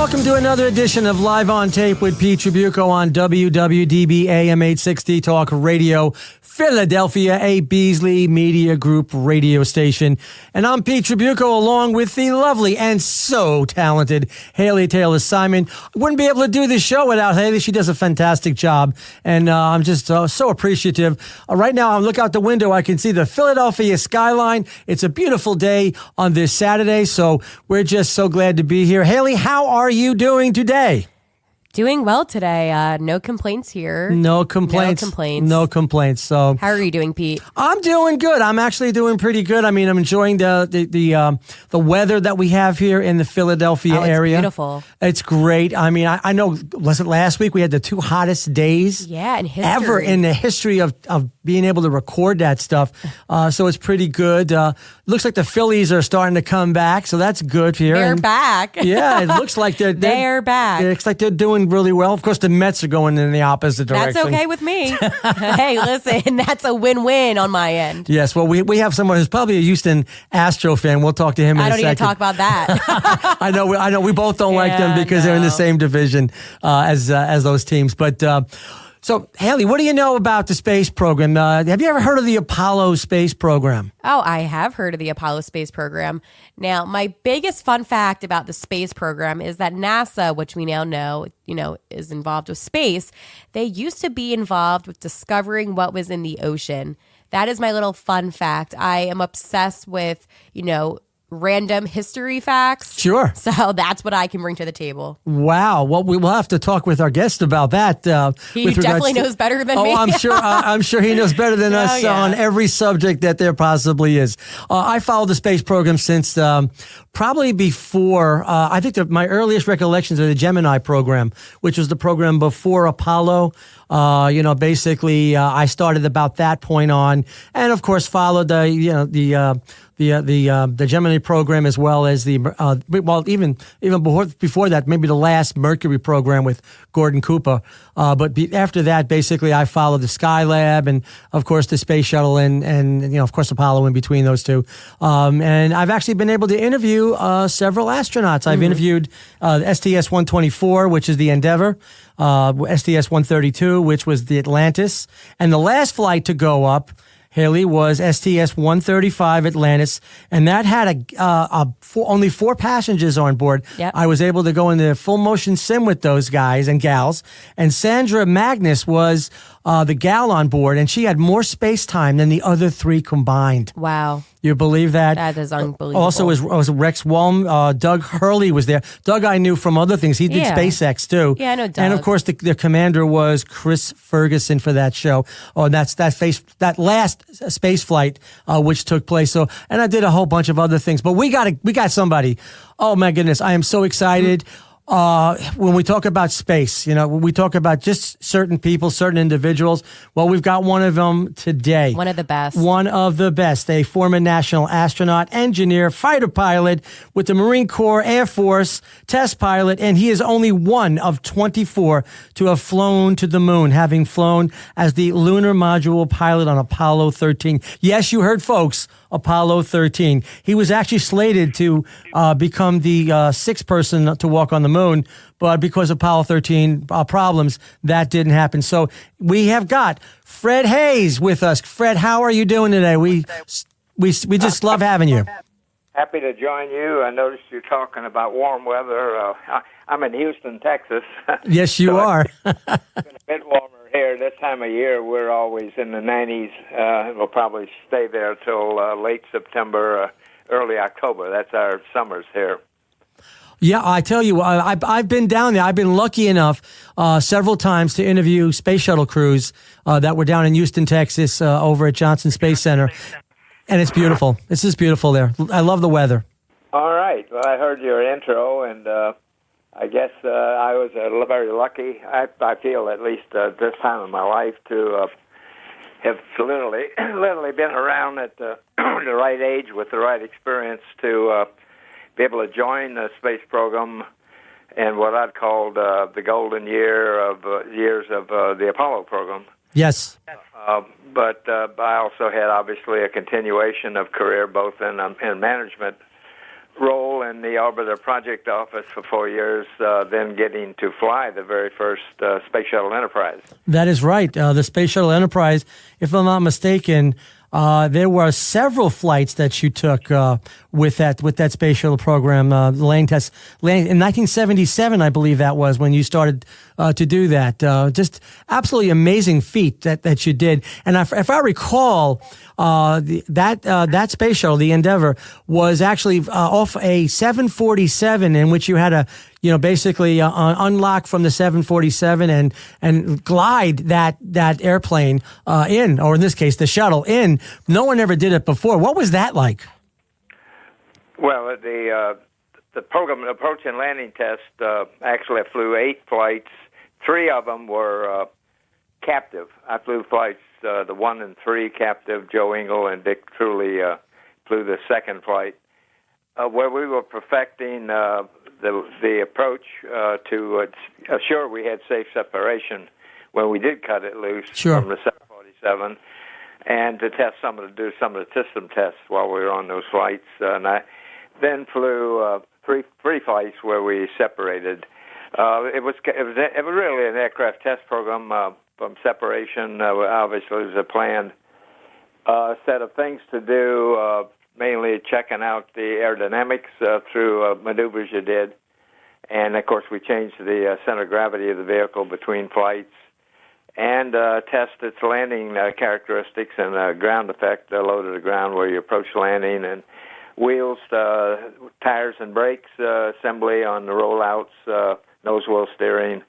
Welcome to another edition of Live on Tape with Pete Tribuco on WWDB AM 860 Talk Radio, Philadelphia, a Beasley Media Group radio station. And I'm Pete Tribuco along with the lovely and so talented Haley Taylor Simon. I wouldn't be able to do this show without Haley. She does a fantastic job. And I'm just so appreciative. Right now, I look out the window. I can see the Philadelphia skyline. It's a beautiful day on this Saturday. So we're just so glad to be here. Haley, how are you doing today? Doing well today. No complaints here. No complaints. No complaints. So, how are you doing, Pete? I'm doing good. I'm actually doing pretty good. I mean, I'm enjoying the weather that we have here in the Philadelphia area. Beautiful. It's great. I mean, I know. Was it last week we had the 2 hottest days? Yeah, in history. Ever in the history of being able to record that stuff. So it's pretty good. Looks like the Phillies are starting to come back, so that's good here. They're back. Yeah, it looks like they're back. It looks like they're doing really well. Of course, the Mets are going in the opposite direction. That's okay with me. Hey, listen, that's a win-win on my end. Yes, well, we have someone who's probably a Houston Astro fan. We'll talk to him in a second. I don't need to talk about that. I know. We both don't like them because they're in the same division as those teams. But so, Haley, what do you know about the space program? Have you ever heard of the Apollo space program? Oh, I have heard of the Apollo space program. Now, my biggest fun fact about the space program is that NASA, which we now know, is involved with space, they used to be involved with discovering what was in the ocean. That is my little fun fact. I am obsessed with, random history facts. Sure. So that's what I can bring to the table. Wow. Well, we will have to talk with our guest about that. He definitely knows better than me. Oh, I'm sure he knows better than us on every subject that there possibly is. I followed the space program since probably before, I think my earliest recollections are the Gemini program, which was the program before Apollo. Basically, I started about that point on, and of course followed the Gemini program as well as even before that, maybe the last Mercury program with Gordon Cooper. But after that, basically, I followed the Skylab and of course the space shuttle and of course Apollo in between those two. And I've actually been able to interview several astronauts. I've interviewed STS-124, which is the Endeavour. STS-132, which was the Atlantis, and the last flight to go up, Haley, was STS-135 Atlantis, and that had only 4 passengers on board. Yep. I was able to go in the full motion sim with those guys and gals, and Sandra Magnus was the gal on board, and she had more space time than the other 3 combined. Wow. You believe that? That is unbelievable. Also, was Rex Walm, Doug Hurley was there. Doug I knew from other things. He did SpaceX too. Yeah, I know Doug. And of course, the commander was Chris Ferguson for that show. Oh, and that's that last space flight which took place. So, and I did a whole bunch of other things. But we got somebody. Oh my goodness, I am so excited. When we talk about space, when we talk about just certain people, certain individuals, well, we've got one of them today. One of the best. One of the best. A former national astronaut, engineer, fighter pilot with the Marine Corps, Air Force, test pilot, and he is only one of 24 to have flown to the moon, having flown as the lunar module pilot on Apollo 13. Yes, you heard, folks. Apollo 13. He was actually slated to become the 6th person to walk on the moon, but because of Apollo 13 problems, that didn't happen. So we have got Fred Haise with us. Fred, how are you doing today? We just love having you. Happy to join you. I noticed you're talking about warm weather. I'm in Houston, Texas. Yes, you are. It's been a bit warmer here. This time of year, we're always in the 90s. We'll probably stay there till late September, early October. That's our summers here. Yeah, I tell you, I've been down there. I've been lucky enough several times to interview space shuttle crews that were down in Houston, Texas, over at Johnson Space Center. And it's beautiful. It's just beautiful there. I love the weather. All right. Well, I heard your intro, and I guess I was very lucky. I feel, at least this time in my life, to have literally been around at the right age with the right experience to be able to join the space program and what I'd call the golden years of the Apollo program. Yes. But I also had, obviously, a continuation of career both in management role in the Orbiter Project Office for 4 years, then getting to fly the very first Space Shuttle Enterprise. That is right. The Space Shuttle Enterprise, if I'm not mistaken, there were several flights that you took with that space shuttle program, the landing test. In 1977, I believe that was when you started to do that. Just absolutely amazing feat that you did. And if I recall, that space shuttle, the Endeavour, was actually off a 747 in which you had to, basically unlock from the 747 and glide that airplane in, or in this case, the shuttle in. No one ever did it before. What was that like? Well, the program approach and landing test actually I flew 8 flights. 3 of them were captive. I flew flights the 1 and 3 captive. Joe Engel and Dick Truly flew the second flight, where we were perfecting the approach to assure we had safe separation when we did cut it loose from the 747, and to do some of the system tests while we were on those flights. And I then flew three flights where we separated. It was really an aircraft test program from separation. Obviously, it was a planned set of things to do. Mainly checking out the aerodynamics through maneuvers you did. And, of course, we changed the center of gravity of the vehicle between flights and test its landing characteristics and ground effect, low to the ground where you approach landing, and wheels, tires and brakes, assembly on the rollouts, nose wheel steering,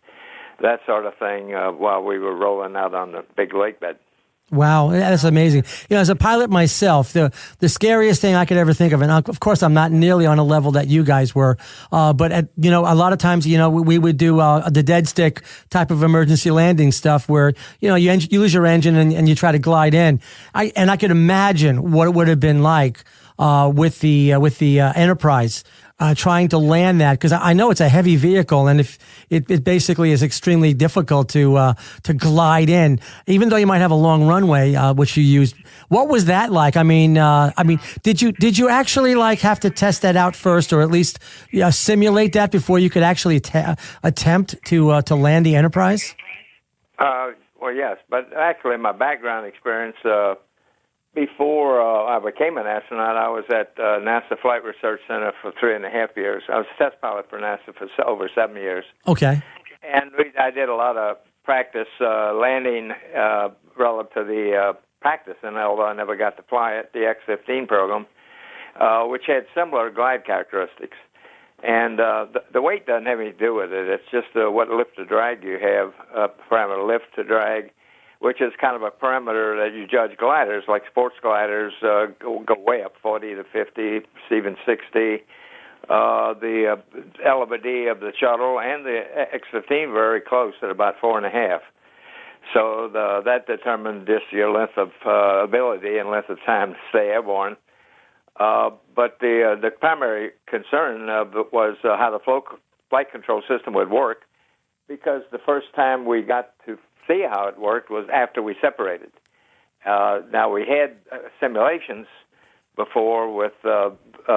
that sort of thing while we were rolling out on the big lake bed. Wow, that's amazing. As a pilot myself, the scariest thing I could ever think of, and of course I'm not nearly on a level that you guys were, but a lot of times, we would do the dead stick type of emergency landing stuff where, you lose your engine and you try to glide in. I could imagine what it would have been like with the Enterprise. Trying to land that, because I know it's a heavy vehicle, and if it basically is extremely difficult to glide in, even though you might have a long runway, which you used. What was that like? I mean, did you actually have to test that out first, or at least simulate that before you could actually attempt to land the Enterprise? Well, yes, but actually, my background experience. Before I became an astronaut, I was at NASA Flight Research Center for 3.5 years. I was a test pilot for NASA for over 7 years. Okay. And I did a lot of practice landing relative to the practice, and although I never got to fly it, the X-15 program, which had similar glide characteristics. And the weight doesn't have anything to do with it. It's just what lift to drag you have, parameter lift to drag, which is kind of a parameter that you judge gliders, like sports gliders go way up, 40 to 50, even 60. The L of a D of the shuttle and the X-15 very close at about 4.5. So that determined just your length of ability and length of time to stay airborne. But the primary concern was how the flight control system would work, because the first time we got to see how it worked was after we separated. Now, we had simulations before with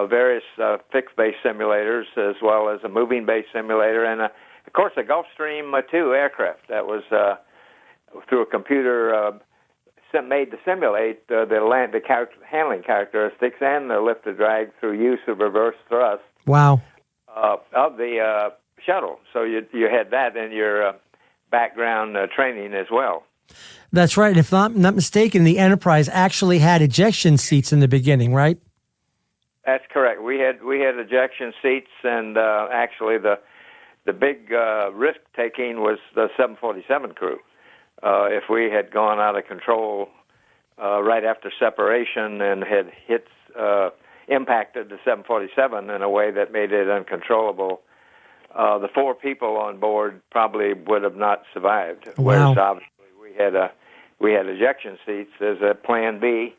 various fixed-base simulators as well as a moving-base simulator and, of course, a Gulfstream II aircraft that was through a computer made to simulate the handling characteristics and the lift to drag through use of reverse thrust. Wow. Of the shuttle. So you had that in your background training as well. That's right. If I'm not mistaken, the Enterprise actually had ejection seats in the beginning, right? That's correct. We had ejection seats, and actually the big risk taking was the 747 crew. If we had gone out of control right after separation and had impacted the 747 in a way that made it uncontrollable, the 4 people on board probably would have not survived. Wow. Whereas obviously we had ejection seats as a plan B.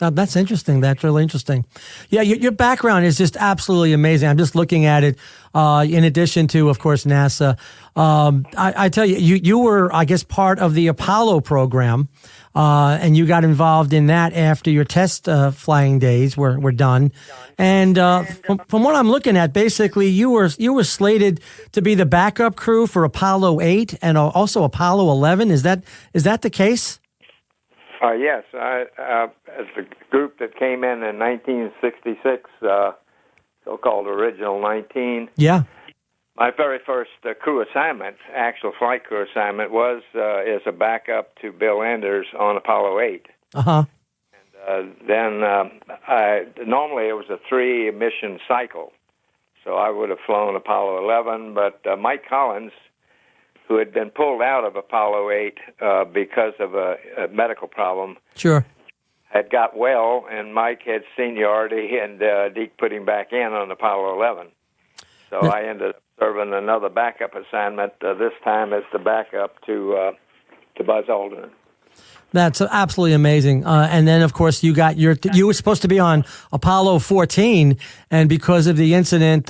Oh, that's interesting. That's really interesting. Yeah, your background is just absolutely amazing. I'm just looking at it. In addition to, of course, NASA, I tell you, you were, I guess, part of the Apollo program, and you got involved in that after your test flying days were done. And from what I'm looking at, basically, you were slated to be the backup crew for Apollo 8 and also Apollo 11. Is that the case? Yes, as the group that came in 1966, so-called Original 19. Yeah. My very first crew assignment, actual flight crew assignment, was as a backup to Bill Anders on Apollo 8. Uh-huh. Then normally it was a 3-mission cycle, so I would have flown Apollo 11, but Mike Collins, who had been pulled out of Apollo 8 because of a medical problem. Sure. Had got well, and Mike had seniority, and Deke put him back in on Apollo 11. So I ended up serving another backup assignment, this time as the backup to Buzz Aldrin. That's absolutely amazing. And then, of course, you were supposed to be on Apollo 14, and because of the incident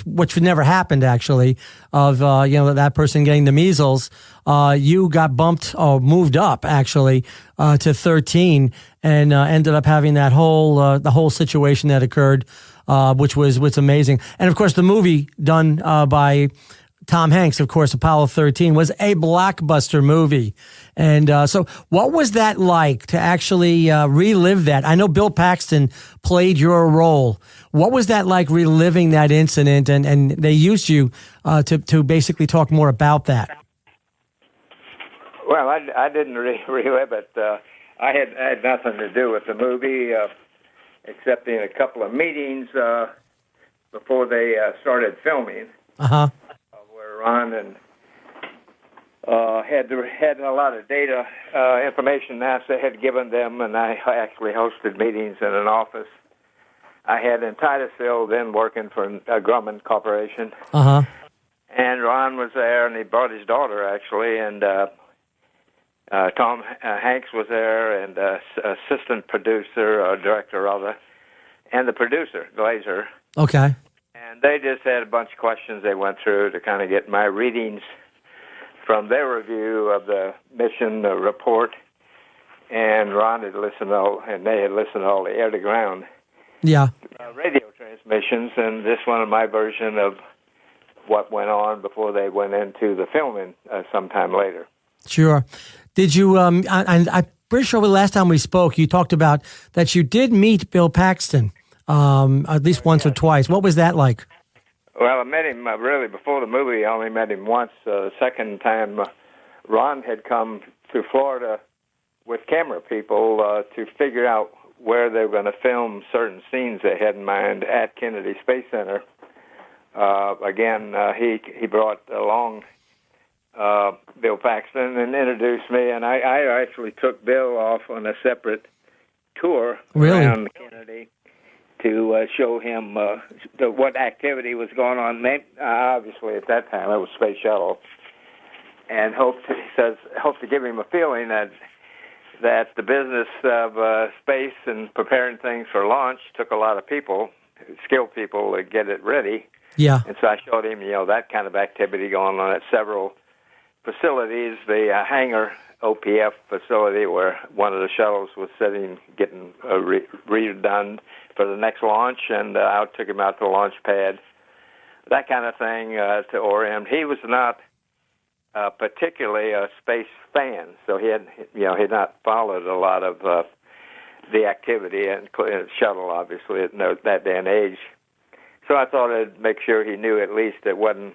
which never happened actually, of that person getting the measles, you got bumped or moved up actually to 13, and ended up having that the whole situation that occurred, which was amazing. And of course, the movie done by Tom Hanks, of course, Apollo 13 was a blockbuster movie. And so what was that like to actually relive that? I know Bill Paxton played your role. What was that like reliving that incident? And they used you to basically talk more about that. Well, I didn't relive it. I had nothing to do with the movie, except in a couple of meetings before they started filming. Uh-huh. Ron and had a lot of data information NASA had given them, and I actually hosted meetings in an office. I had in Titusville, then working for Grumman Corporation. Uh-huh. And Ron was there, and he brought his daughter, actually, and Tom Hanks was there, and assistant producer, or director, rather, and the producer, Glazer. Okay. And they just had a bunch of questions they went through to kind of get my readings from their review of the mission report. And Ron had listened and they had listened to all the air-to-ground radio transmissions, and this one my version of what went on before they went into the filming sometime later. Sure. Did you, I'm pretty sure the last time we spoke, you talked about that you did meet Bill Paxton. At least once or twice. What was that like? Well, I met him really before the movie. I only met him once. The second time, Ron had come to Florida with camera people to figure out where they were going to film certain scenes they had in mind at Kennedy Space Center. Again, he brought along Bill Paxton and introduced me, and I actually took Bill off on a separate tour around Kennedy to show him what activity was going on. Obviously, at that time, it was Space Shuttle, and hope to give him a feeling that the business of space and preparing things for launch took a lot of people, skilled people, to get it ready. Yeah. And so I showed him, that kind of activity going on at several facilities. The hangar OPF facility where one of the shuttles was sitting, getting redone for the next launch, and I took him out to the launch pad, that kind of thing, to orient. He was not particularly a space fan, so he had not followed a lot of the activity and shuttle, obviously, at that day and age. So I thought I'd make sure he knew at least it wasn't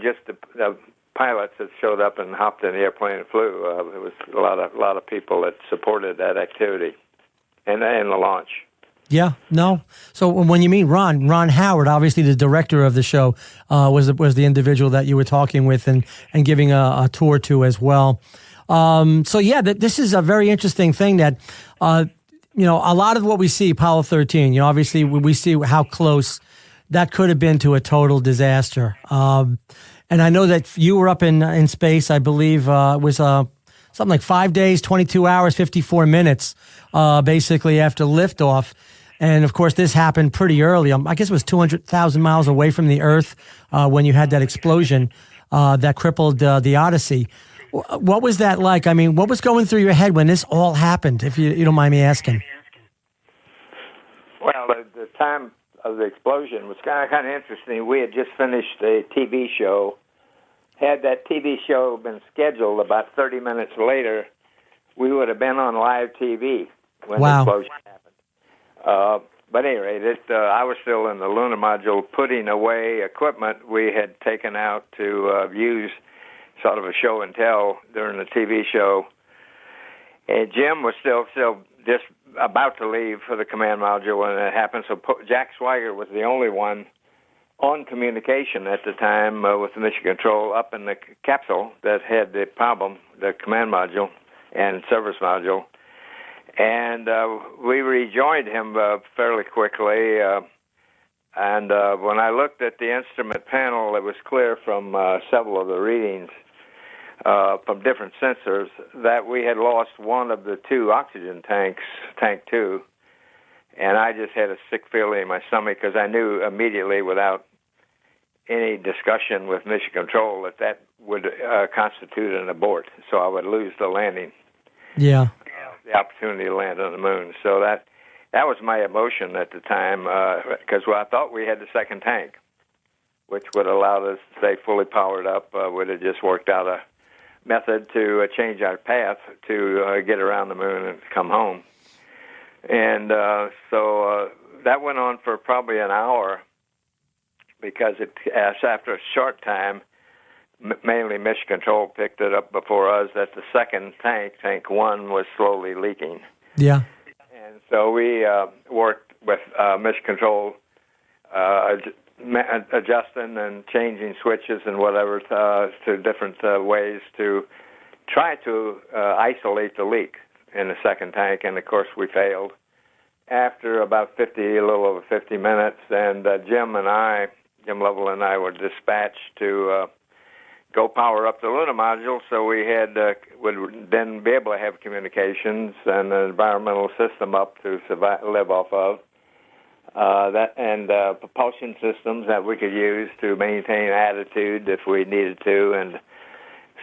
just the pilots that showed up and hopped in the airplane and flew. There was a lot of people that supported that activity and the launch. Yeah, no. So when you mean Ron Howard, obviously the director of the show, was the individual that you were talking with and giving a tour to as well. So yeah, this is a very interesting thing that, a lot of what we see, Apollo 13, obviously we see how close that could have been to a total disaster. And I know that you were up in space, I believe, was something like 5 days, 22 hours, 54 minutes, basically after liftoff. And of course, this happened pretty early. I guess it was 200,000 miles away from the Earth when you had that explosion that crippled the Odyssey. What was that like? I mean, what was going through your head when this all happened, if you don't mind me asking? Well, the time of the explosion was kind of interesting. We had just finished a TV show. Had that TV show been scheduled about 30 minutes later, we would have been on live TV when the explosion happened. But at any rate, I was still in the lunar module putting away equipment we had taken out to use sort of a show and tell during the TV show. And Jim was still just about to leave for the command module when it happened. So Jack Swigert was the only one on communication at the time with the mission control up in the capsule that had the problem, the command module and service module. And we rejoined him fairly quickly. And when I looked at the instrument panel, it was clear from several of the readings from different sensors that we had lost one of the two oxygen tanks, tank 2. And I just had a sick feeling in my stomach because I knew immediately without any discussion with mission control that would constitute an abort. So I would lose the landing. Yeah. The opportunity to land on the moon. So that was my emotion at the time because I thought we had the second tank, which would allow us to stay fully powered up. Would have just worked out a method to change our path to get around the moon and come home. And so that went on for probably an hour because after a short time, mainly mission control picked it up before us that the second tank, tank 1, was slowly leaking. Yeah. And so we worked with mission control, adjusting and changing switches and whatever to different ways to try to isolate the leak in the second tank. And, of course, we failed. After about a little over 50 minutes, and Jim Lovell and I were dispatched to go power up the lunar module, so we would then be able to have communications and an environmental system up to live off of. Propulsion systems that we could use to maintain attitude if we needed to. And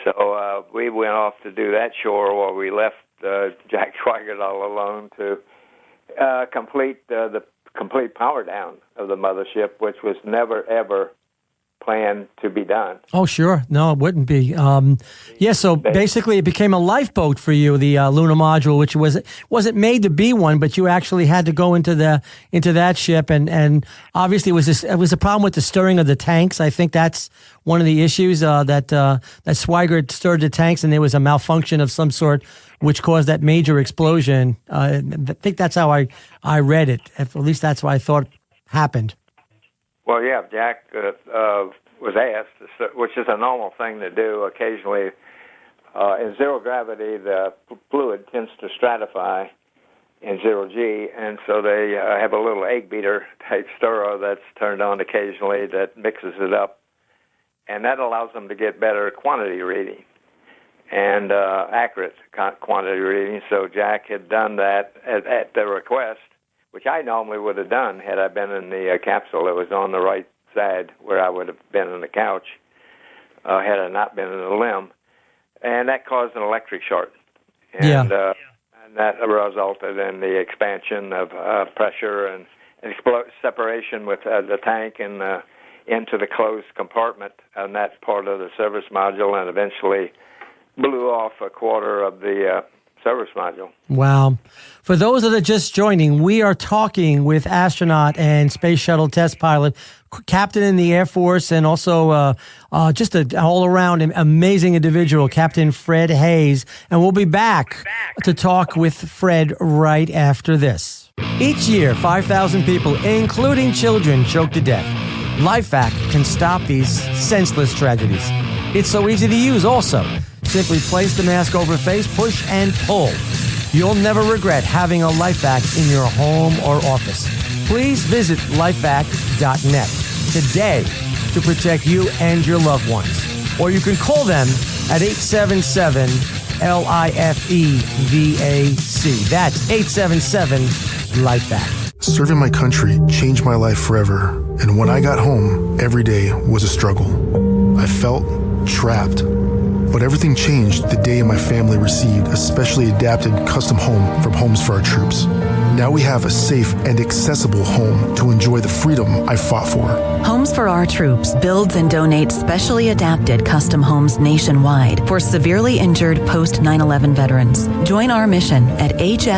so we went off to do that chore while we left Jack Swigert all alone to complete the complete power down of the mothership, which was never, ever planned to be done. Oh, sure. No, it wouldn't be. So basically it became a lifeboat for you, the lunar module, which wasn't made to be one, but you actually had to go into that ship. And obviously it was a problem with the stirring of the tanks. I think that's one of the issues that Swigert stirred the tanks and there was a malfunction of some sort, which caused that major explosion. I think that's how I read it. At least that's what I thought happened. Well, yeah, Jack was asked, which is a normal thing to do occasionally. In zero gravity, the fluid tends to stratify in zero G, and so they have a little egg beater type stirrer that's turned on occasionally that mixes it up, and that allows them to get better quantity reading and accurate quantity reading. So Jack had done that at the request, which I normally would have done had I been in the capsule. It was on the right side where I would have been on the couch had I not been in the limb. And that caused an electric short. And that resulted in the expansion of pressure and separation with the tank and into the closed compartment on that part of the service module, and eventually blew off a quarter of the service module. Wow. For those that are just joining, we are talking with astronaut and space shuttle test pilot, captain in the Air Force, and also just an all-around amazing individual, Captain Fred Haise. And we'll be back to talk with Fred right after this. Each year, 5,000 people, including children, choke to death. LifeVac can stop these senseless tragedies. It's so easy to use also. Simply place the mask over face, push, and pull. You'll never regret having a LifeVac in your home or office. Please visit lifevac.net today to protect you and your loved ones. Or you can call them at 877 LIFEVAC. That's 877-LIFE-VAC. Serving my country changed my life forever, and when I got home, every day was a struggle. I felt trapped. But everything changed the day my family received a specially adapted custom home from Homes for Our Troops. Now we have a safe and accessible home to enjoy the freedom I fought for. Homes for Our Troops builds and donates specially adapted custom homes nationwide for severely injured post 9/11 veterans. Join our mission at hfotusa.org.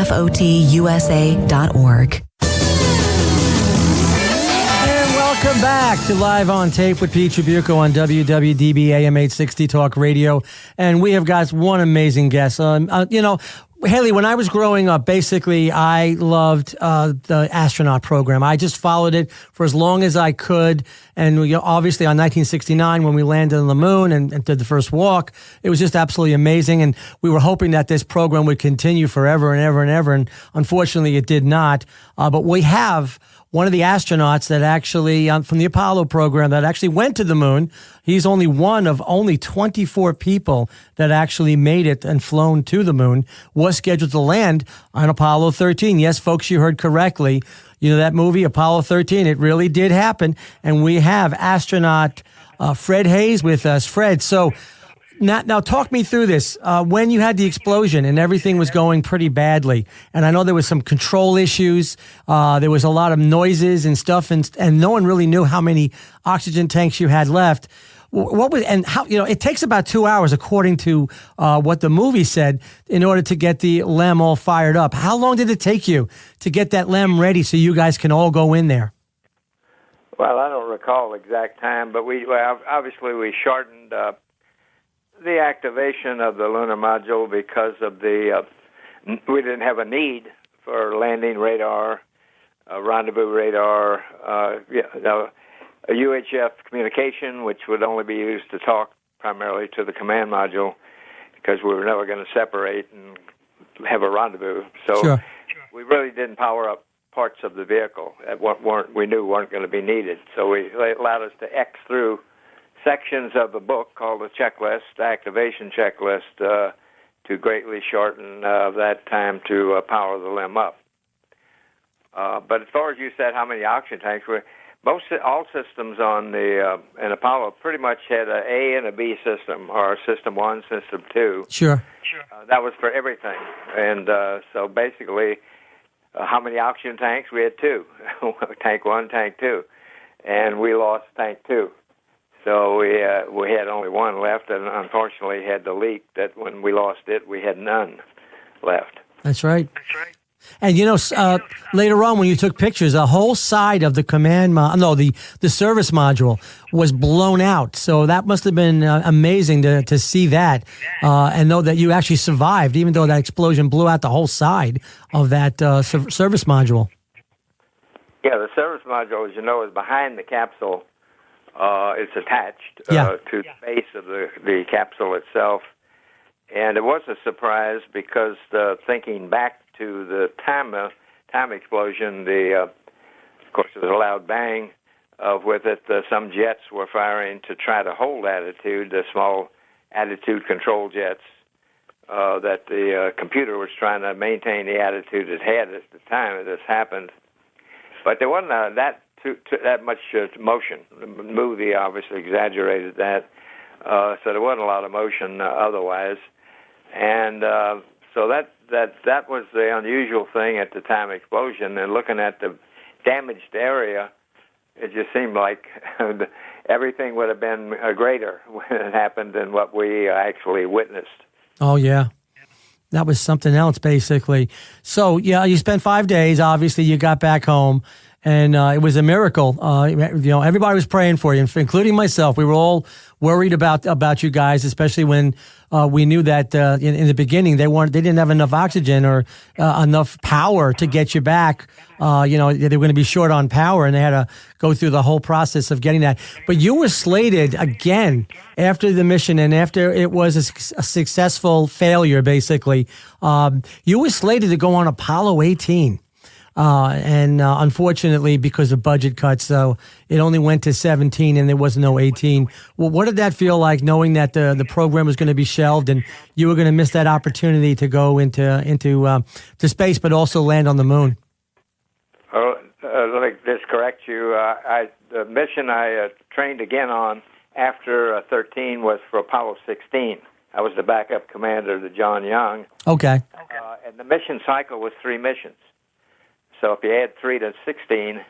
Welcome back to Live on Tape with Pete Tribuco on WWDB AM 860 Talk Radio. And we have got one amazing guest. Haley, when I was growing up, basically, I loved the astronaut program. I just followed it for as long as I could. And obviously, on 1969, when we landed on the moon and did the first walk, it was just absolutely amazing. And we were hoping that this program would continue forever and ever and ever. And unfortunately, it did not. But we have one of the astronauts that actually, from the Apollo program, that actually went to the moon. He's only one of only 24 people that actually made it and flown to the moon, was scheduled to land on Apollo 13. Yes, folks, you heard correctly. You know, that movie, Apollo 13, it really did happen. And we have astronaut Fred Haise with us. Fred, so now talk me through this. When you had the explosion and everything was going pretty badly, and I know there was some control issues, there was a lot of noises and stuff, and no one really knew how many oxygen tanks you had left. What was, and how, it takes about 2 hours, according to what the movie said, in order to get the LEM all fired up. How long did it take you to get that LEM ready so you guys can all go in there? Well, I don't recall the exact time, but obviously we shortened the activation of the lunar module because of we didn't have a need for landing radar, rendezvous radar, a UHF communication, which would only be used to talk primarily to the command module, because we were never going to separate and have a rendezvous. So Sure. We really didn't power up parts of the vehicle that we knew weren't going to be needed. So it allowed us to X through sections of the book called the checklist, the activation checklist, to greatly shorten that time to power the LEM up. But as far as you said, how many oxygen tanks all systems on in Apollo pretty much had an A and a B system, or system 1, system 2. Sure. That was for everything. And so basically, how many oxygen tanks? We had 2. Tank 1, tank 2. And we lost tank 2. So we had only 1 left, and unfortunately had the leak that when we lost it, we had none left. That's right. And later on when you took pictures, the whole side of the the service module was blown out. So that must have been amazing to see that and know that you actually survived, even though that explosion blew out the whole side of that service module. Yeah, the service module, as you know, is behind the capsule. It's attached to the base of the capsule itself. And it was a surprise because thinking back to the time explosion, of course, there was a loud bang. With it, some jets were firing to try to hold attitude, the small attitude control jets, that the computer was trying to maintain the attitude it had at the time this happened. But there wasn't that much motion. The movie obviously exaggerated that, so there wasn't a lot of motion otherwise. And so that was the unusual thing at the time explosion. And looking at the damaged area, it just seemed like everything would have been greater when it happened than what we actually witnessed. Oh, yeah. That was something else, basically. So, yeah, you spent 5 days. Obviously, you got back home, and it was a miracle. Everybody was praying for you, including myself. We were all worried about you guys, especially when we knew that in the beginning they didn't have enough oxygen or enough power to get you back. They were going to be short on power, and they had to go through the whole process of getting that. But you were slated again after the mission, and after it was a successful failure, basically. You were slated to go on Apollo 18. and unfortunately, because of budget cuts, so it only went to 17 and there was no 18. Well, what did that feel like, knowing that the program was going to be shelved and you were going to miss that opportunity to go into to space, but also land on the moon? Oh, let me just correct you. The mission I trained again on after 13 was for Apollo 16. I was the backup commander to John Young. Okay. And the mission cycle was 3 missions. So if you add 3 to 16,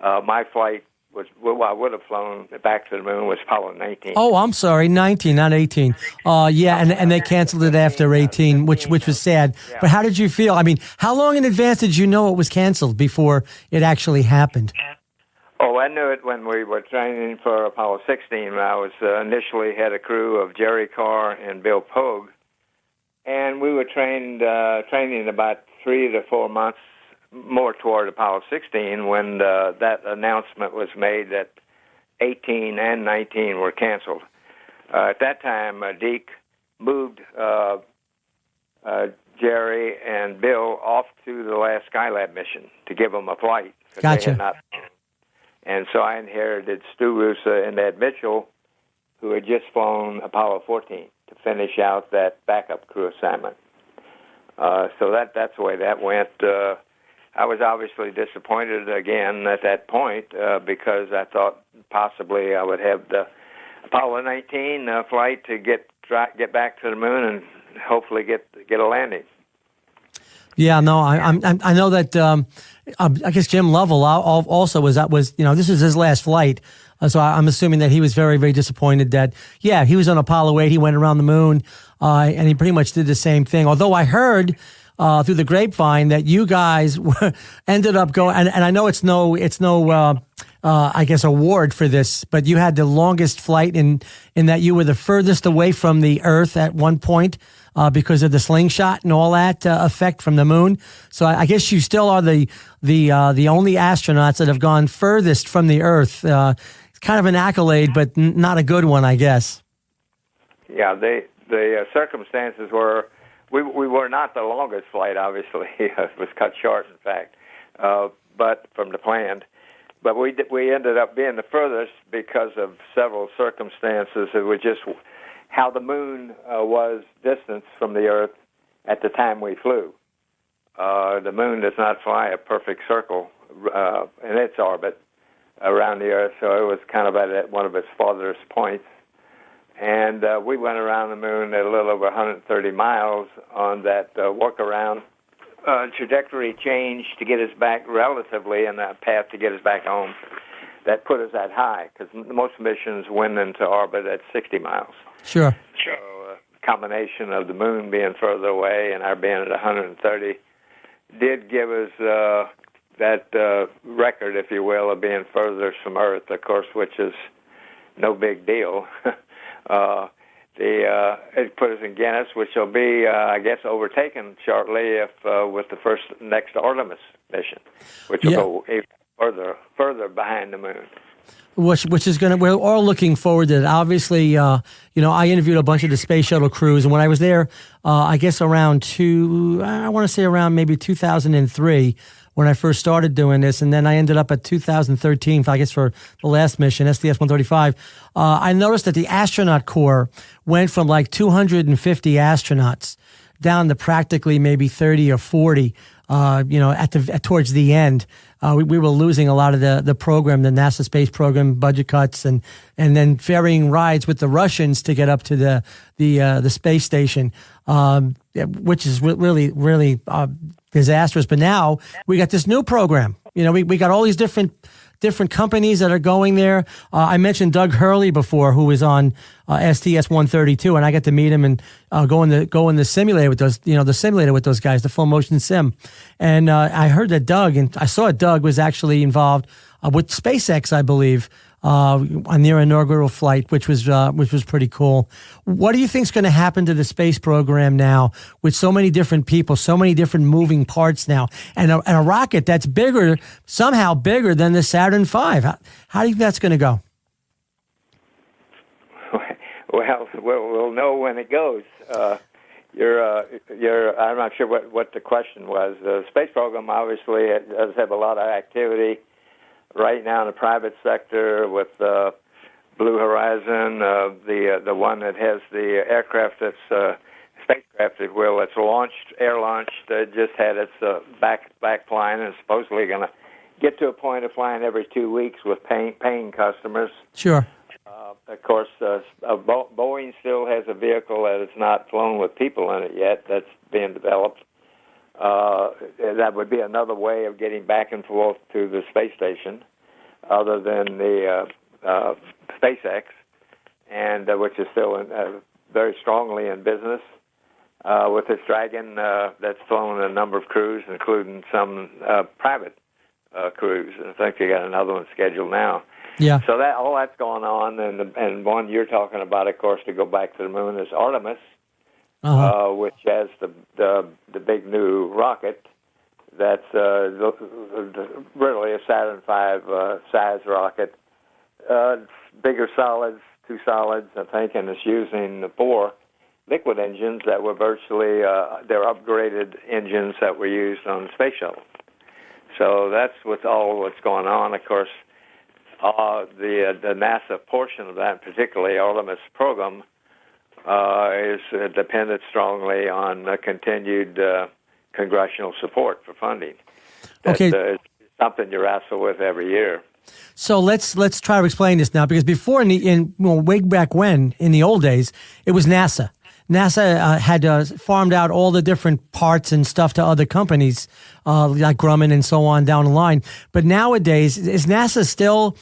my flight was, well, I would have flown back to the moon, was Apollo 19. Oh, I'm sorry, 19, not 18. Yeah, and they canceled it after 18, which was sad. Yeah. But how did you feel? I mean, how long in advance did you know it was canceled before it actually happened? Oh, I knew it when we were training for Apollo 16. I was initially had a crew of Jerry Carr and Bill Pogue, and we were training about 3 to 4 months more toward Apollo 16 when that announcement was made that 18 and 19 were canceled. At that time, Deke moved Jerry and Bill off to the last Skylab mission to give them a flight. Gotcha. They had not. And so I inherited Stu Rusa and Ed Mitchell, who had just flown Apollo 14 to finish out that backup crew assignment. So that's the way that went. I was obviously disappointed again at that point because I thought possibly I would have the Apollo 19 flight to get back to the moon and hopefully get a landing. Yeah, no, I know that. I guess Jim Lovell also was this was his last flight, so I'm assuming that he was very, very disappointed that he was on Apollo 8, he went around the moon, and he pretty much did the same thing. Although I heard through the grapevine that you guys ended up going, and I know it's no I guess award for this, but you had the longest flight in that you were the furthest away from the Earth at one point. Because of the slingshot and all that effect from the moon, so I guess you still are the only astronauts that have gone furthest from the Earth. It's kind of an accolade, but not a good one, I guess. Yeah, the circumstances were we were not the longest flight. Obviously, it was cut short, in fact, but from the planned. But we ended up being the furthest because of several circumstances. It was just how the moon was distanced from the Earth at the time we flew. The moon does not fly a perfect circle in its orbit around the Earth, so it was kind of at one of its farthest points. And we went around the moon at a little over 130 miles on that walk-around trajectory change to get us back relatively in that path to get us back home. That put us that high, because most missions went into orbit at 60 miles. Sure. So a combination of the moon being further away and our being at 130 did give us that record, if you will, of being furthest from Earth, of course, which is no big deal. It put us in Guinness, which will be, I guess, overtaken shortly with the next Artemis mission, which will go even further behind the moon. Which is we're all looking forward to it. Obviously, I interviewed a bunch of the space shuttle crews, and when I was there, I guess around maybe 2003, when I first started doing this, and then I ended up at 2013, I guess, for the last mission, SDS-135. I noticed that the astronaut corps went from like 250 astronauts down to practically maybe 30 or 40. Towards the end, we were losing a lot of the program, the NASA space program, budget cuts, and then ferrying rides with the Russians to get up to the space station, which is really, really disastrous. But now we got this new program. We got all these different companies that are going there. I mentioned Doug Hurley before, who was on STS-132, and I got to meet him and go in the simulator with those, the simulator with those guys, the full motion sim. And I heard that I saw Doug was actually involved with SpaceX, I believe, on their inaugural flight, which was pretty cool. What do you think is going to happen to the space program now with so many different people, so many different moving parts now, and a rocket that's somehow bigger than the Saturn V? How do you think that's going to go? Well, we'll know when it goes. I'm not sure what the question was. The space program obviously does have a lot of activity right now in the private sector with Blue Horizon, the one that has the aircraft that's spacecraft, if you will, it's air launched, just had its back flying and supposedly going to get to a point of flying every 2 weeks with paying customers. Sure. Of course, Boeing still has a vehicle that is not flown with people in it yet. That's being developed. That would be another way of getting back and forth to the space station, other than the SpaceX, and which is still very strongly in business. With this Dragon, that's flown a number of crews, including some private crews. I think they got another one scheduled now. Yeah. So all that's going on, and one you're talking about, of course, to go back to the moon is Artemis, which has the big new rocket that's really a Saturn V size rocket. Bigger solids, 2 solids, I think, and it's using 4 liquid engines that were virtually they're upgraded engines that were used on the space shuttle. So that's what's going on. Of course, the NASA portion of that, particularly Artemis program, is dependent strongly on continued congressional support for funding. Okay. It's something you wrestle with every year. So let's try to explain this now, because before way back when, in the old days, it was NASA. NASA had farmed out all the different parts and stuff to other companies, like Grumman and so on down the line. But nowadays, is NASA still,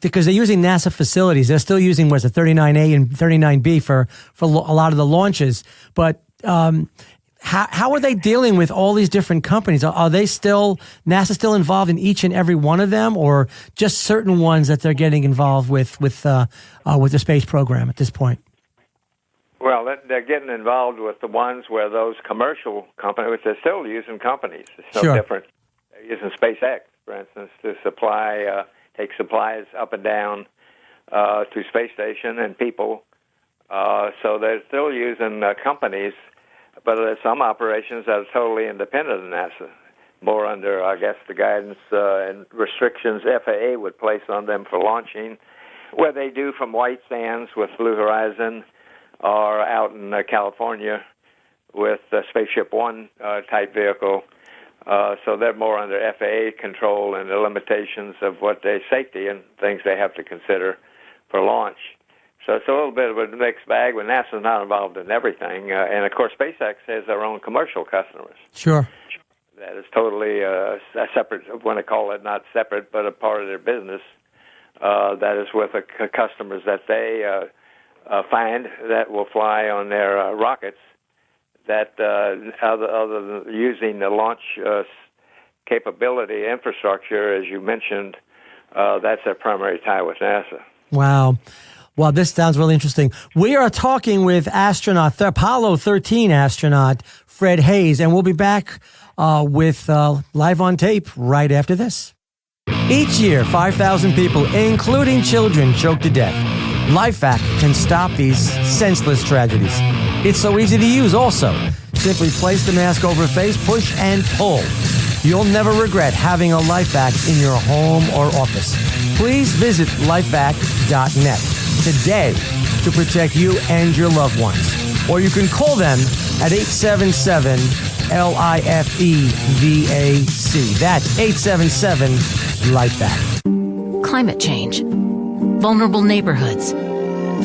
because they're using NASA facilities, they're still using, 39A and 39B for a lot of the launches. But how are they dealing with all these different companies? Are they NASA still involved in each and every one of them, or just certain ones that they're getting involved with the space program at this point? Well, they're getting involved with the ones where those commercial companies, which they're still using companies. It's no different. They're using SpaceX, for instance, to take supplies up and down to space station and people. So they're still using companies, but there's some operations that are totally independent of NASA, more under, I guess, the guidance and restrictions FAA would place on them for launching, where they do from White Sands with Blue Horizon, or out in California with the Spaceship One type vehicle. So they're more under FAA control and the limitations of what they safety and things they have to consider for launch. So it's a little bit of a mixed bag, but NASA's not involved in everything. And, of course, SpaceX has their own commercial customers. Sure. That is totally a separate, I want to call it not separate, but a part of their business. That is with the customers that they find that will fly on their rockets, that other than using the launch capability infrastructure, as you mentioned, that's their primary tie with NASA. Wow. Well, this sounds really interesting. We are talking with Apollo 13 astronaut Fred Haise, and we'll be back with Live on Tape right after this. Each year, 5,000 people, including children, choke to death. LifeVac can stop these senseless tragedies. It's so easy to use also. Simply place the mask over your face, push and pull. You'll never regret having a LifeVac in your home or office. Please visit lifevac.net today to protect you and your loved ones. Or you can call them at 877-LIFEVAC. That's 877-LifeVac. Climate change, vulnerable neighborhoods,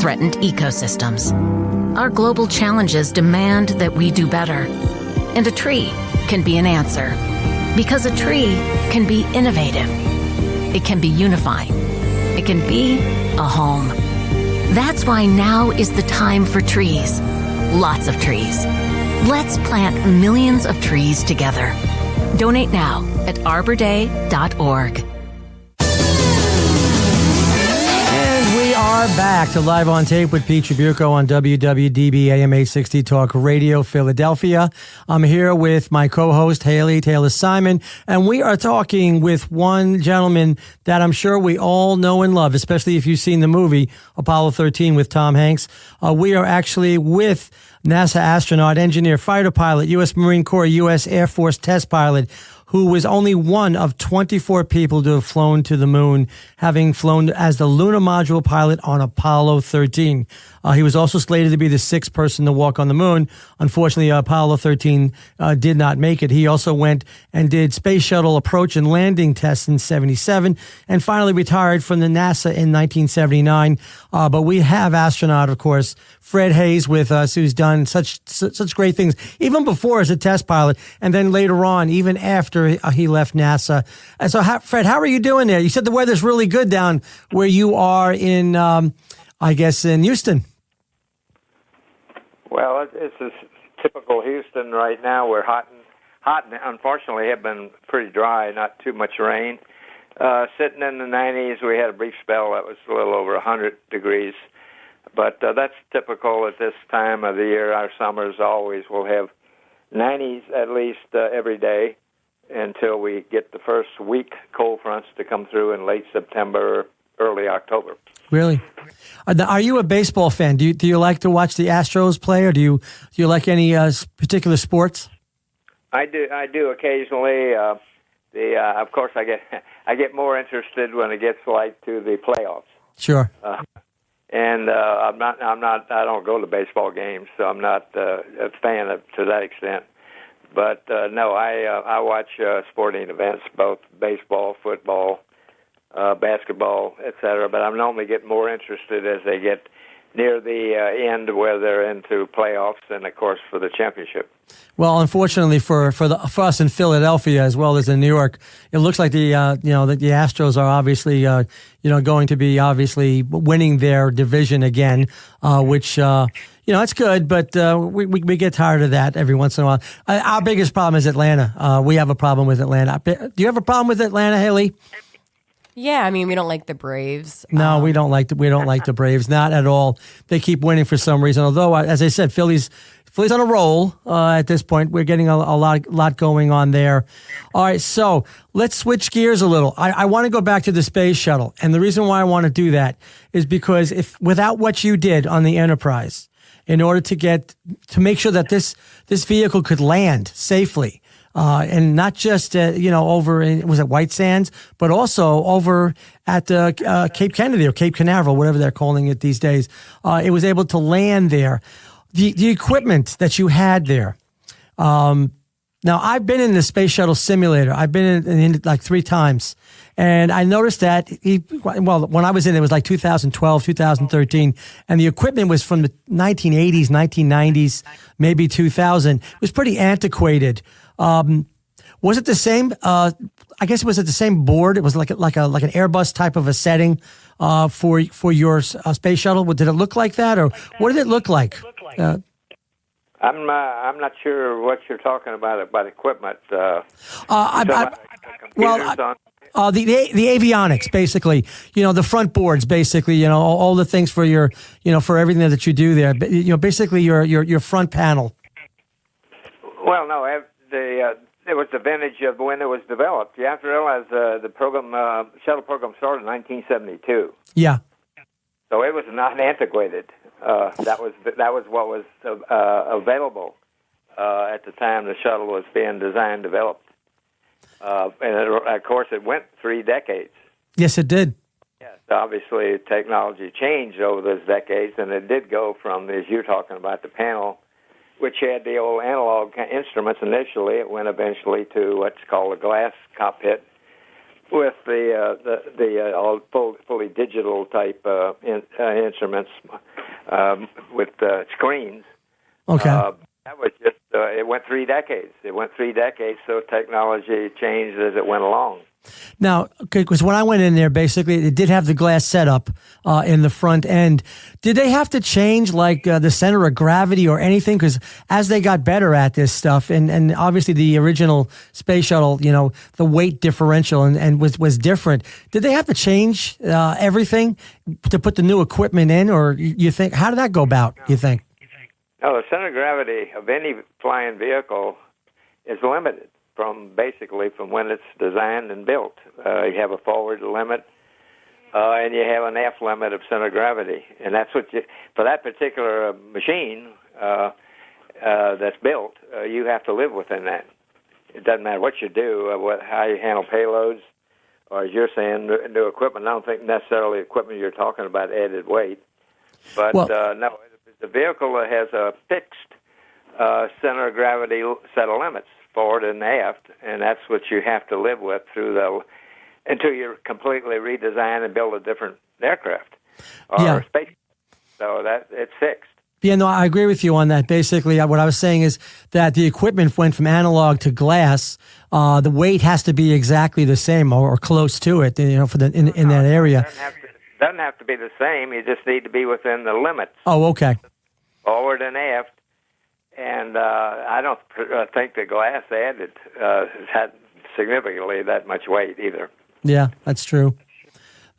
threatened ecosystems. Our global challenges demand that we do better. And a tree can be an answer. Because a tree can be innovative. It can be unifying. It can be a home. That's why now is the time for trees. Lots of trees. Let's plant millions of trees together. Donate now at arborday.org. are back to Live on Tape with Pete Tribuco on WWDB AM 860 Talk Radio Philadelphia. I'm here with my co-host Haley Taylor Simon, and we are talking with one gentleman that I'm sure we all know and love, especially if you've seen the movie Apollo 13 with Tom Hanks. We are actually with NASA astronaut, engineer, fighter pilot, U.S. Marine Corps, U.S. Air Force test pilot, who was only one of 24 people to have flown to the moon, having flown as the lunar module pilot on Apollo 13. He was also slated to be the sixth person to walk on the moon. Unfortunately, Apollo 13 did not make it. He also went and did space shuttle approach and landing tests in 77 and finally retired from the NASA in 1979. But we have astronaut, of course, Fred Haise with us, who's done such great things, even before as a test pilot, and then later on, even after he left NASA. And so, Fred, how are you doing there? You said the weather's really good down where you are in, I guess, in Houston. Well, it's a typical Houston right now. We're hot and unfortunately have been pretty dry, not too much rain. Sitting in the 90s, we had a brief spell that was a little over 100 degrees. But that's typical at this time of the year. Our summers always will have 90s at least every day until we get the first weak cold fronts to come through in late September, early October. Really? Are you a baseball fan? Do you like to watch the Astros play, or do you like any particular sports? I do occasionally. Of course, I get more interested when it gets like to the playoffs. Sure. And I don't go to baseball games, so I'm not a fan of to that extent. But no, I watch sporting events, both baseball, football, basketball, etc. But I'm normally getting more interested as they get near the end, where they're into playoffs, and of course for the championship. Well, unfortunately for us in Philadelphia as well as in New York, it looks like the Astros are obviously going to be obviously winning their division again, which it's good, but we get tired of that every once in a while. Our biggest problem is Atlanta. We have a problem with Atlanta. Do you have a problem with Atlanta, Haley? Yeah, I mean, we don't like the Braves. No, we don't like the Braves, not at all. They keep winning for some reason. Although, as I said, Philly's on a roll at this point. We're getting a lot going on there. All right, so let's switch gears a little. I want to go back to the space shuttle, and the reason why I want to do that is because without what you did on the Enterprise, in order to make sure that this vehicle could land safely. And not just, over in, was it White Sands, but also over at Cape Kennedy or Cape Canaveral, whatever they're calling it these days. It was able to land there. The equipment that you had there. Now, I've been in the Space Shuttle simulator. I've been in it like 3 times. And I noticed that, when I was in it was like 2012, 2013, and the equipment was from the 1980s, 1990s, maybe 2000. It was pretty antiquated. Was it the same? I guess was it the same board? It was like an Airbus type of a setting for your space shuttle. Did it look like that, or what did it look like? I'm not sure what you're talking about equipment. The avionics, basically. The front boards, basically. All the things for your, for everything that you do there. Basically your front panel. Well, no. It was the vintage of when it was developed. You have to realize the shuttle program started in 1972. Yeah. So it was not antiquated. That was what was available at the time the shuttle was being designed, developed, and of course it went 3 decades. Yes, it did. Yes, obviously technology changed over those decades, and it did go from, as you're talking about, the panel, which had the old analog instruments initially. It went eventually to what's called a glass cockpit with the all fully digital type instruments with screens. Okay. That was just, it went 3 decades. So technology changed as it went along. Now, because when I went in there, basically, it did have the glass setup in the front end. Did they have to change, like, the center of gravity or anything? Because as they got better at this stuff, and obviously the original space shuttle, the weight differential and was different. Did they have to change everything to put the new equipment in? Or you think, how did that go about, you think? No, the center of gravity of any flying vehicle is limited from when it's designed and built. You have a forward limit, and you have an aft limit of center of gravity, and that's for that particular machine that's built, you have to live within that. It doesn't matter what you do, how you handle payloads, or as you're saying, new equipment. I don't think necessarily equipment you're talking about added weight, but no, the vehicle has a fixed center of gravity set of limits, forward and aft, and that's what you have to live with until you completely redesign and build a different aircraft or space. So that it's fixed. Yeah, no, I agree with you on that. Basically, what I was saying is that the equipment went from analog to glass. The weight has to be exactly the same or close to it, for in that area. Doesn't have to be the same. You just need to be within the limits. Oh, okay. Forward and aft. And I don't think the glass added had significantly that much weight either. Yeah, that's true.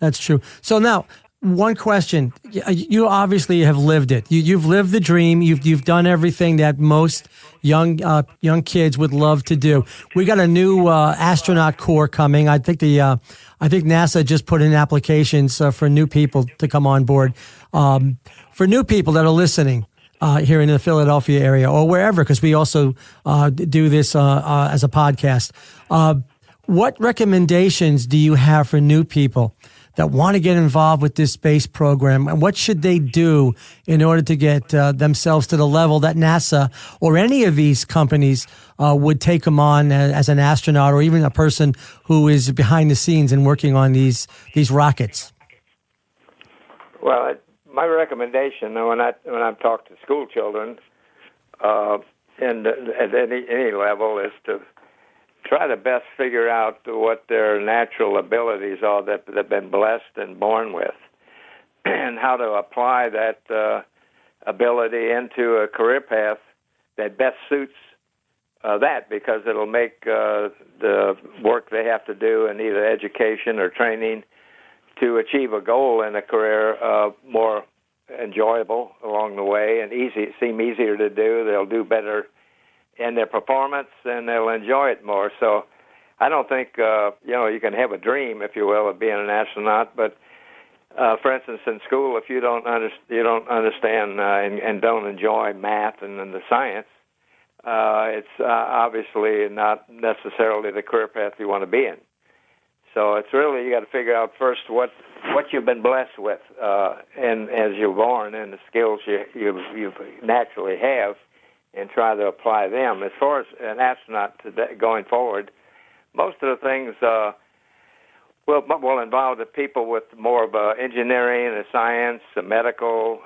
That's true. So now, one question. You obviously have lived it. You've lived the dream. You've done everything that most young kids would love to do. We got a new astronaut corps coming. I think NASA just put in applications for new people to come on board. For new people that are listening, here in the Philadelphia area or wherever, because we also do this as a podcast. What recommendations do you have for new people that want to get involved with this space program? And what should they do in order to get themselves to the level that NASA or any of these companies would take them on as an astronaut or even a person who is behind the scenes and working on these rockets? Well, my recommendation, when I've talked to school children, and at any level, is to try to best figure out what their natural abilities are that they've been blessed and born with, and how to apply that ability into a career path that best suits that, because it'll make the work they have to do in either education or training to achieve a goal in a career more enjoyable along the way and seem easier to do. They'll do better in their performance and they'll enjoy it more. So I don't think, you can have a dream, if you will, of being an astronaut, but for instance, in school, if you don't understand and don't enjoy math and the science, it's obviously not necessarily the career path you want to be in. So it's really, you got to figure out first what you've been blessed with, and as you're born, and the skills you naturally have, and try to apply them. As far as an astronaut today, going forward, most of the things will involve the people with more of engineering, and science, medical,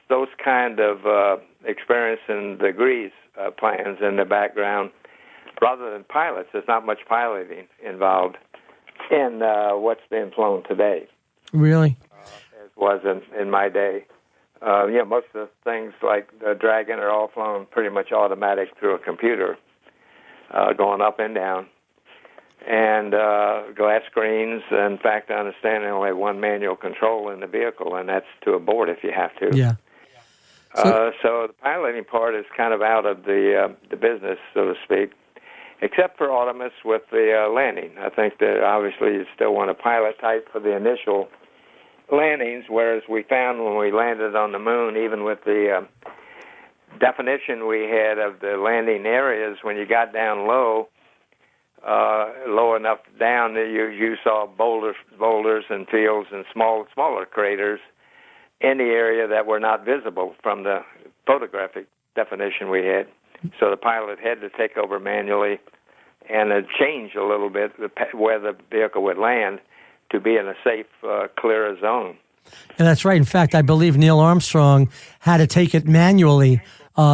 those kind of experience and degrees plans in the background, rather than pilots. There's not much piloting involved in what's being flown today. Really? As was in my day. Most of the things like the Dragon are all flown pretty much automatic through a computer, going up and down. And glass screens. In fact, I understand they only have one manual control in the vehicle, and that's to abort if you have to. Yeah. So the piloting part is kind of out of the business, so to speak, except for Artemis with the landing. I think that obviously you still want a pilot type for the initial landings, whereas we found when we landed on the moon, even with the definition we had of the landing areas, when you got down low enough down, you saw boulders and fields and smaller craters in the area that were not visible from the photographic definition we had. So the pilot had to take over manually and change a little bit where the vehicle would land to be in a safe, clear zone. And that's right. In fact, I believe Neil Armstrong had to take it manually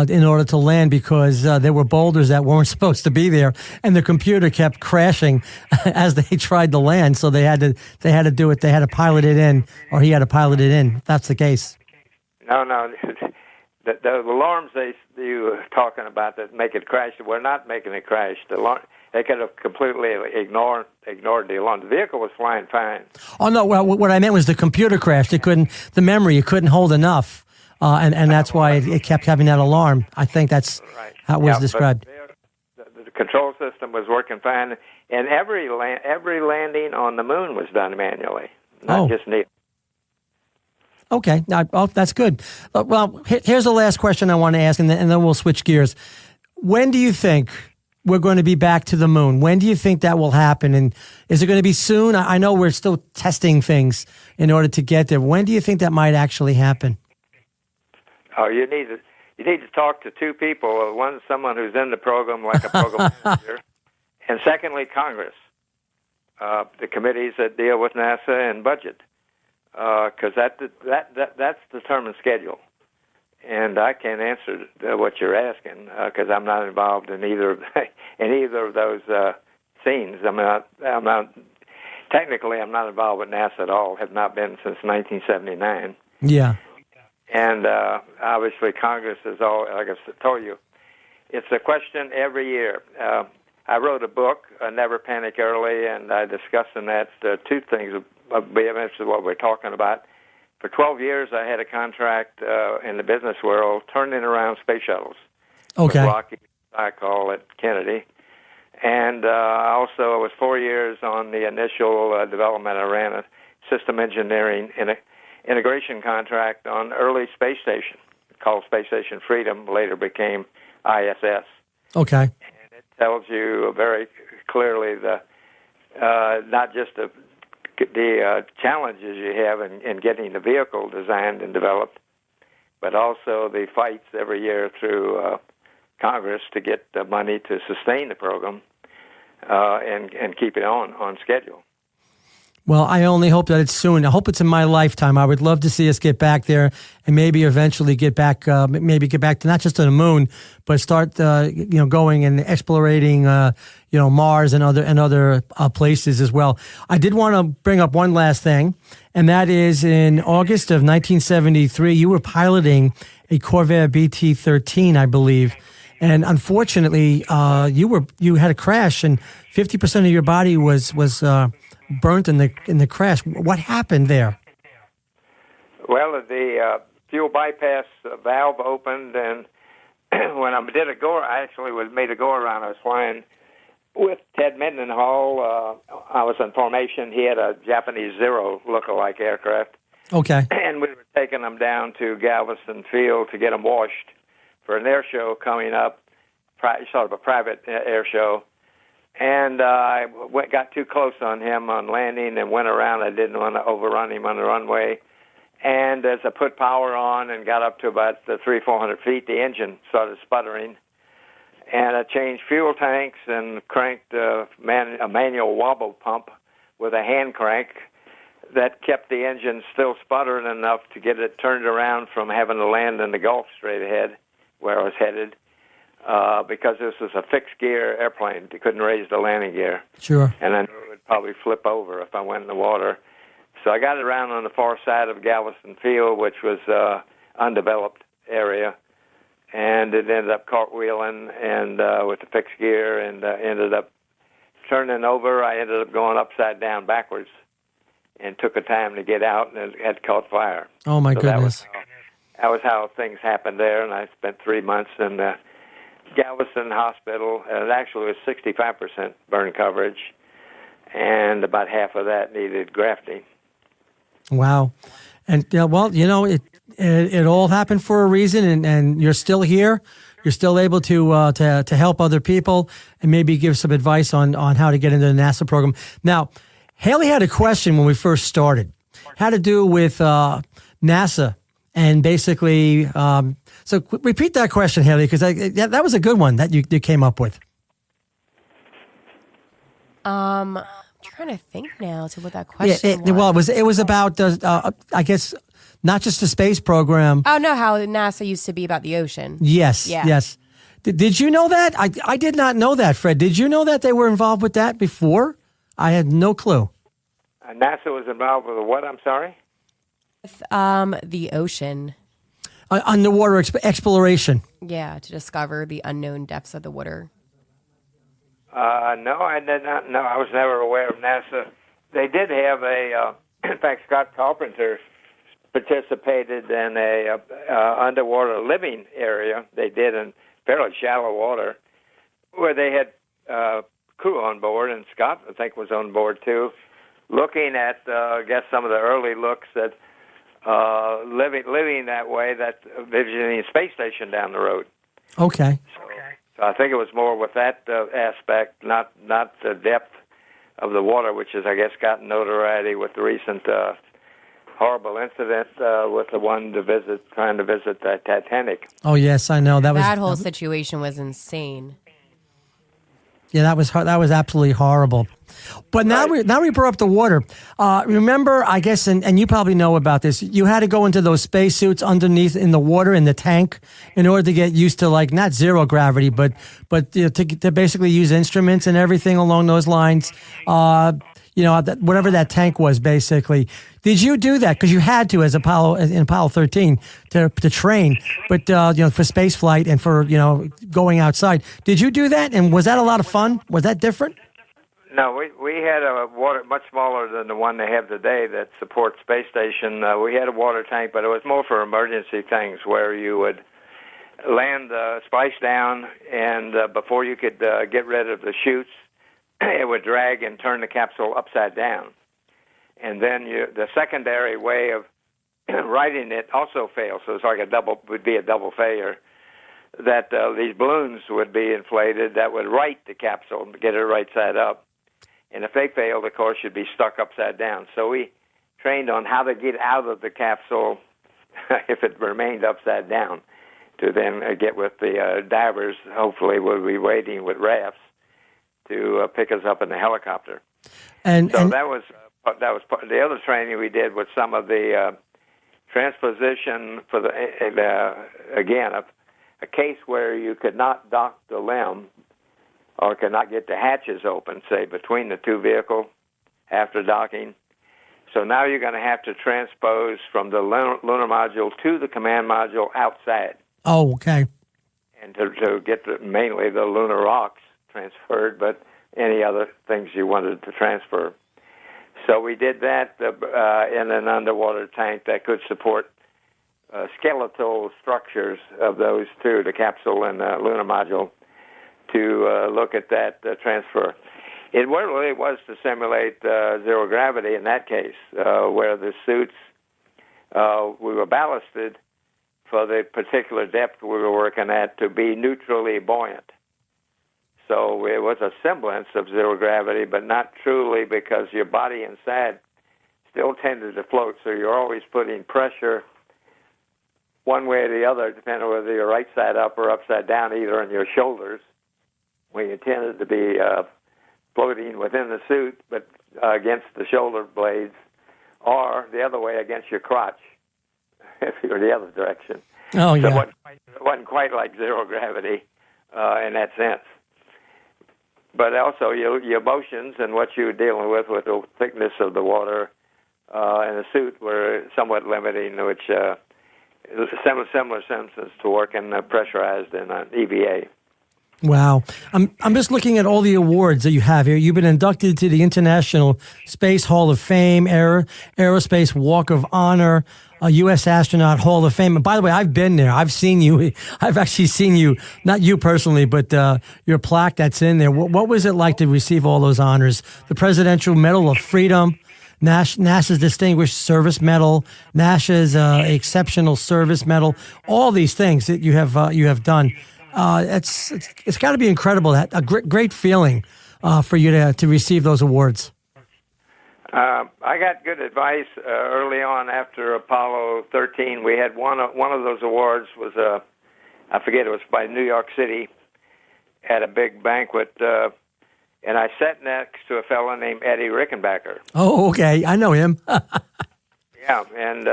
in order to land because there were boulders that weren't supposed to be there, and the computer kept crashing as they tried to land. So they had to do it. They had to pilot it in, or he had to pilot it in. If that's the case. No. The alarms you were talking about that make it crash were not making it crash. They could have completely ignored the alarm. The vehicle was flying fine. Oh no! Well, what I meant was the computer crashed. The memory it couldn't hold enough, and that's why it kept having that alarm. I think that's how it was described. The control system was working fine, and every landing on the moon was done manually, not just Neil. Okay, that's good. Well, here's the last question I want to ask, and then we'll switch gears. When do you think we're going to be back to the moon? When do you think that will happen? And is it going to be soon? I know we're still testing things in order to get there. When do you think that might actually happen? Oh, you need to talk to two people. One, someone who's in the program, like a program manager, and secondly, Congress, the committees that deal with NASA and budget. Because that's determined schedule, and I can't answer what you're asking because I'm not involved in either of those scenes. I'm not technically I'm not involved with NASA at all. Have not been since 1979. Yeah, and obviously Congress is all. Like I told you, it's a question every year. I wrote a book, Never Panic Early, and I discussed in that two things. This is what we're talking about. For 12 years, I had a contract in the business world turning around space shuttles. Okay. With Lockheed, I call it Kennedy. And also, I was 4 years on the initial development. I ran a system engineering integration contract on early space station called Space Station Freedom, later became ISS. Okay. And it tells you very clearly not just the challenges you have in getting the vehicle designed and developed, but also the fights every year through Congress to get the money to sustain the program and keep it on schedule. Well, I only hope that it's soon. I hope it's in my lifetime. I would love to see us get back there and maybe eventually get back to not just to the moon, but start, going and exploring, Mars and other places as well. I did want to bring up one last thing, and that is in August of 1973, you were piloting a Corvair BT-13, I believe. And unfortunately, you had a crash, and 50% of your body was burnt in the crash. What happened there? Well, the fuel bypass valve opened, and when I did I actually made a go-around. I was flying with Ted Mendenhall. I was in formation. He had a Japanese Zero look-alike aircraft. Okay. And we were taking them down to Galveston Field to get them washed for an air show coming up, sort of a private air show. And I got too close on him on landing and went around. I didn't want to overrun him on the runway. And as I put power on and got up to about 300-400 feet, the engine started sputtering. And I changed fuel tanks and cranked a manual wobble pump with a hand crank that kept the engine still sputtering enough to get it turned around from having to land in the Gulf straight ahead where I was headed. Because this was a fixed-gear airplane. They couldn't raise the landing gear. Sure. And I knew it would probably flip over if I went in the water. So I got it around on the far side of Galveston Field, which was undeveloped area, and it ended up cartwheeling and with the fixed gear and ended up turning over. I ended up going upside down backwards and took a time to get out, and it had caught fire. Oh, my goodness. That was how things happened there, and I spent 3 months in Galveston Hospital, and it actually was 65% burn coverage, and about half of that needed grafting. Wow. And, it all happened for a reason, and you're still here. You're still able to help other people and maybe give some advice on how to get into the NASA program. Now, Haley had a question when we first started. Had to do with NASA and basically... So repeat that question, Haley, because that was a good one that you came up with. I'm trying to think now to what that question was. Well, it was about, I guess, not just the space program. Oh, no, how NASA used to be about the ocean. Yes, Yeah. yes. Did you know that? I did not know that, Fred. Did you know that they were involved with that before? I had no clue. NASA was involved with what? I'm sorry? The ocean. Underwater exploration. Yeah, to discover the unknown depths of the water. No, I did not know. I was never aware of NASA. They did have in fact, Scott Carpenter participated in a underwater living area. They did in fairly shallow water, where they had crew on board, and Scott, I think, was on board too, looking at, I guess, some of the early looks at living that way, that visiting a space station down the road. Okay. So I think it was more with that aspect, not the depth of the water, which has, I guess, gotten notoriety with the recent horrible incident with the one trying to visit the Titanic. Oh yes, I know That whole situation was insane. Yeah, that was absolutely horrible. But now we brought up the water. Remember, I guess, and you probably know about this. You had to go into those spacesuits underneath in the water in the tank in order to get used to, like, not zero gravity, but to basically use instruments and everything along those lines. Whatever that tank was, basically. Did you do that? Because you had to, as in Apollo 13, to train, but for space flight and for going outside. Did you do that? And was that a lot of fun? Was that different? No, we had a water much smaller than the one they have today that supports space station. We had a water tank, but it was more for emergency things where you would land, splice down, and before you could get rid of the chutes, it would drag and turn the capsule upside down. And then the secondary way of righting it also fails, so it's like would be a double failure, that these balloons would be inflated that would right the capsule and get it right side up. And if they failed, of course, you'd be stuck upside down. So we trained on how to get out of the capsule if it remained upside down, to then get with the divers. Hopefully we'll be waiting with rafts to pick us up in the helicopter. And that was part, the other training we did with some of the transposition for again a case where you could not dock the limb or could not get the hatches open, say, between the two vehicles after docking. So now you're going to have to transpose from the lunar module to the command module outside. Oh, okay. And to get mainly the lunar rocks transferred, but any other things you wanted to transfer. So we did that in an underwater tank that could support skeletal structures of those two, the capsule and the lunar module, to look at that transfer. It really was to simulate zero gravity in that case, where the suits, we were ballasted for the particular depth we were working at to be neutrally buoyant. So it was a semblance of zero gravity, but not truly, because your body inside still tended to float, so you're always putting pressure one way or the other, depending on whether you're right side up or upside down, either on your shoulders, where you tended to be floating within the suit, but against the shoulder blades, or the other way against your crotch, if you're the other direction. Oh, yeah. So it wasn't quite like zero gravity in that sense. But also your motions and what you were dealing with the thickness of the water and the suit were somewhat limiting, which similar symptoms to working pressurized in an EVA. Wow. I'm just looking at all the awards that you have here. You've been inducted to the International Space Hall of Fame, Aerospace Walk of Honor, U.S. Astronaut Hall of Fame. And by the way, I've been there. I've seen you. I've actually seen you, not you personally, but your plaque that's in there. What was it like to receive all those honors? The Presidential Medal of Freedom, NASA's Distinguished Service Medal, NASA's Exceptional Service Medal, all these things that you have done. It's got to be incredible. A great feeling for you to receive those awards. I got good advice early on after Apollo 13. We had one of those awards was I forget, it was by New York City at a big banquet, and I sat next to a fellow named Eddie Rickenbacker. Oh, okay, I know him. Yeah, and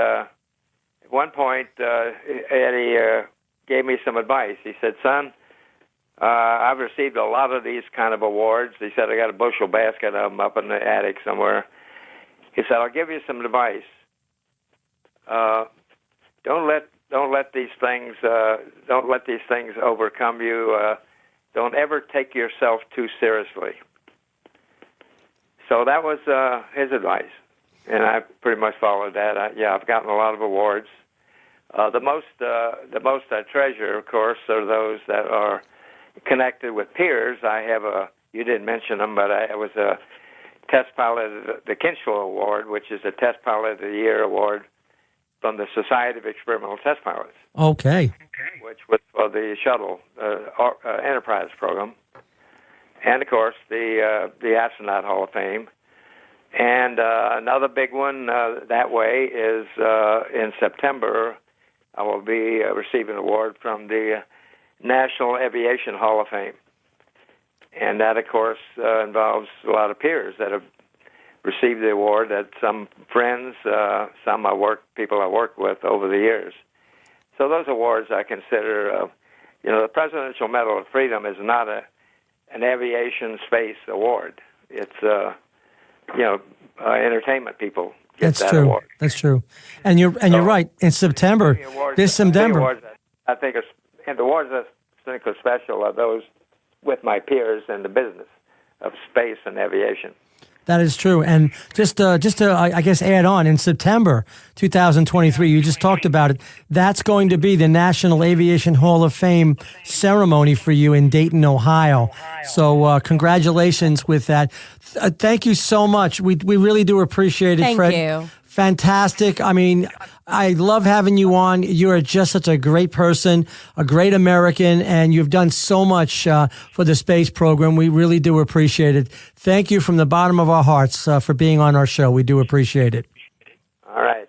one point, Eddie gave me some advice. He said, "Son, I've received a lot of these kind of awards." He said, "I got a bushel basket of them up in the attic somewhere." He said, "I'll give you some advice. Don't let these things overcome you. Don't ever take yourself too seriously." So that was his advice, and I pretty much followed that. I've gotten a lot of awards. The most I treasure, of course, are those that are connected with peers. I have you didn't mention them, but I was a test pilot, the Kinchlow Award, which is a Test Pilot of the Year award from the Society of Experimental Test Pilots. Okay. Which was for the shuttle Enterprise program, and of course the Astronaut Hall of Fame. And another big one that way is in September. I will be receiving an award from the National Aviation Hall of Fame, and that, of course, involves a lot of peers that have received the award. That some friends, some people I worked with over the years. So those awards I consider, the Presidential Medal of Freedom is not an aviation space award. It's, entertainment people get That's that true. award. That's true. And you're right. In September, this September. The awards I think are special are those with my peers in the business of space and aviation. That is true. And just to, I guess, add on, in September 2023, you just talked about it, that's going to be the National Aviation Hall of Fame ceremony for you in Dayton, Ohio. So congratulations with that. Thank you so much. We really do appreciate it, Fred. Thank you. Fantastic. I mean, I love having you on. You are just such a great person, a great American, and you've done so much for the space program. We really do appreciate it. Thank you from the bottom of our hearts for being on our show. We do appreciate it. All right.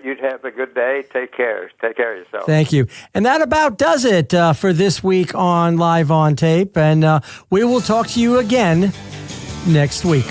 You'd have a good day. Take care. Take care of yourself. Thank you. And that about does it for this week on Live on Tape. And we will talk to you again next week.